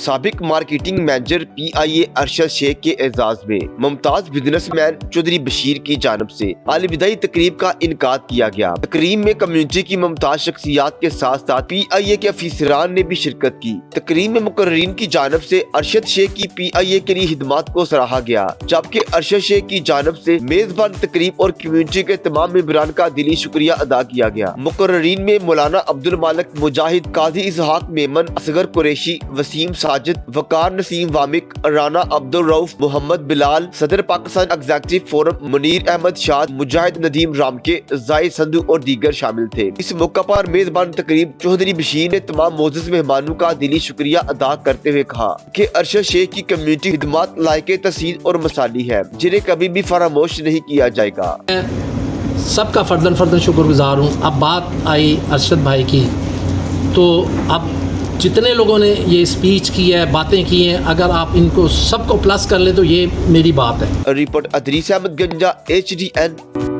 سابق marketing manager پی آئی اے ارشد شیخ کے اعزاز میں ممتاز بزنس مین چودھری بشیر کی جانب سے الوداعی تقریب کا انعقاد کیا گیا۔ تقریب میں کمیونٹی کی ممتاز شخصیات کے ساتھ ساتھ پی آئی اے کے افسران نے بھی شرکت کی۔ تقریب میں مقررین کی جانب سے ارشد شیخ کی پی آئی اے کے لیے خدمات کو سراہا گیا، جبکہ ارشد شیخ کی جانب سے میزبان تقریب اور کمیونٹی کے تمام ممبران کا دلی شکریہ ادا کیا گیا۔ مقررین میں مولانا عبد المالک مجاہد، قاضی اسحاق میمن، اصغر قریشی، وسیم ساجد، وقار نسیم وامک، رانا عبد الرؤف، محمد بلال، صدر پاکستان ایگزیکٹو فورم منیر احمد شاد، مجاہد ندیم رامکے، زاہد سندھو اور دیگر شامل تھے۔ اس موقع پر میزبان تقریب چودھری بشیر نے تمام معزز مہمانوں کا دلی شکریہ ادا کرتے ہوئے کہا کہ ارشد شیخ کی کمیونٹی خدمات لائق تحسین اور مثالی ہے، جنہیں کبھی بھی فراموش نہیں کیا جائے گا۔ سب کا فرداً شکر گزار ہوں۔ اب بات آئی ارشد بھائی کی، تو اب جتنے لوگوں نے یہ اسپیچ کی ہے، باتیں کی ہیں، اگر آپ ان کو سب کو پلس کر لیں تو یہ میری بات ہے۔ رپورٹ ادریس احمد گنجا، HDN